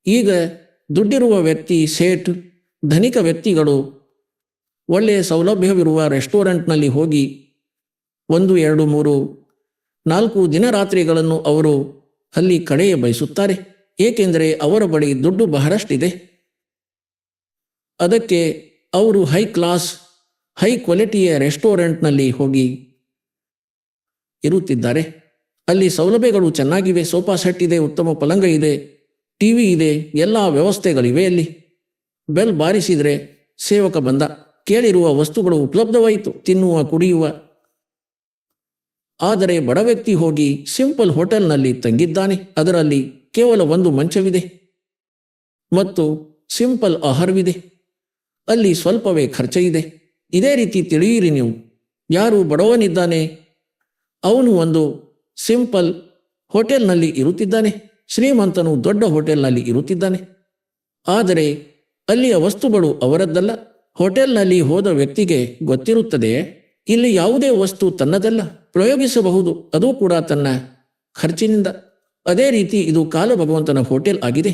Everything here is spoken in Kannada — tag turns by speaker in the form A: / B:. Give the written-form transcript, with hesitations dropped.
A: ಈಗ ದುಡ್ಡಿರುವ ವ್ಯಕ್ತಿ, ಸೇಠ್, ಧನಿಕ ವ್ಯಕ್ತಿಗಳು ಒಳ್ಳೆಯ ಸೌಲಭ್ಯವಿರುವ ರೆಸ್ಟೋರೆಂಟ್ನಲ್ಲಿ ಹೋಗಿ 1, 2, 3, 4 ದಿನ ರಾತ್ರಿಗಳನ್ನು ಅವರು ಅಲ್ಲಿ ಕಳೆಯ ಬಯಸುತ್ತಾರೆ. ಏಕೆಂದರೆ ಅವರ ಬಳಿ ದುಡ್ಡು ಬಹಳಷ್ಟಿದೆ. ಅದಕ್ಕೆ ಅವರು ಹೈ ಕ್ಲಾಸ್, ಹೈ ಕ್ವಾಲಿಟಿಯ ರೆಸ್ಟೋರೆಂಟ್ನಲ್ಲಿ ಹೋಗಿ ಇರುತ್ತಿದ್ದಾರೆ. ಅಲ್ಲಿ ಸೌಲಭ್ಯಗಳು ಚೆನ್ನಾಗಿವೆ, ಸೋಫಾ ಸೆಟ್ ಇದೆ, ಉತ್ತಮ ಪಲಂಗ ಇದೆ, ಟಿವಿ ಇದೆ, ಎಲ್ಲ ವ್ಯವಸ್ಥೆಗಳಿವೆ. ಅಲ್ಲಿ ಬೆಲ್ ಬಾರಿಸಿದರೆ ಸೇವಕ ಬಂದ, ಕೇಳಿರುವ ವಸ್ತುಗಳು ಉಪಲಬ್ಧವಾಯಿತು, ತಿನ್ನುವ ಕುಡಿಯುವ. ಆದರೆ ಬಡ ವ್ಯಕ್ತಿ ಹೋಗಿ ಸಿಂಪಲ್ ಹೋಟೆಲ್ನಲ್ಲಿ ತಂಗಿದ್ದಾನೆ. ಅದರಲ್ಲಿ ಕೇವಲ 1 ಮಂಚವಿದೆ ಮತ್ತು ಸಿಂಪಲ್ ಆಹಾರವಿದೆ. ಅಲ್ಲಿ ಸ್ವಲ್ಪವೇ ಖರ್ಚ ಇದೆ. ಇದೇ ರೀತಿ ತಿಳಿಯಿರಿ ನೀವು. ಯಾರು ಬಡವನಿದ್ದಾನೆ ಅವನು ಒಂದು ಸಿಂಪಲ್ ಹೋಟೆಲ್ನಲ್ಲಿ ಇರುತ್ತಿದ್ದಾನೆ, ಶ್ರೀಮಂತನು ದೊಡ್ಡ ಹೋಟೆಲ್ನಲ್ಲಿ ಇರುತ್ತಿದ್ದಾನೆ. ಆದರೆ ಅಲ್ಲಿಯ ವಸ್ತುಗಳು ಅವರದ್ದಲ್ಲ. ಹೋಟೆಲ್ನಲ್ಲಿ ಹೋದ ವ್ಯಕ್ತಿಗೆ ಗೊತ್ತಿರುತ್ತದೆ, ಇಲ್ಲಿ ಯಾವುದೇ ವಸ್ತು ತನ್ನದಲ್ಲ, ಪ್ರಯೋಗಿಸಬಹುದು, ಅದೂ ಕೂಡ ತನ್ನ ಖರ್ಚಿನಿಂದ. ಅದೇ ರೀತಿ ಇದು ಕಾಲ ಭಗವಂತನ ಹೋಟೆಲ್ ಆಗಿದೆ.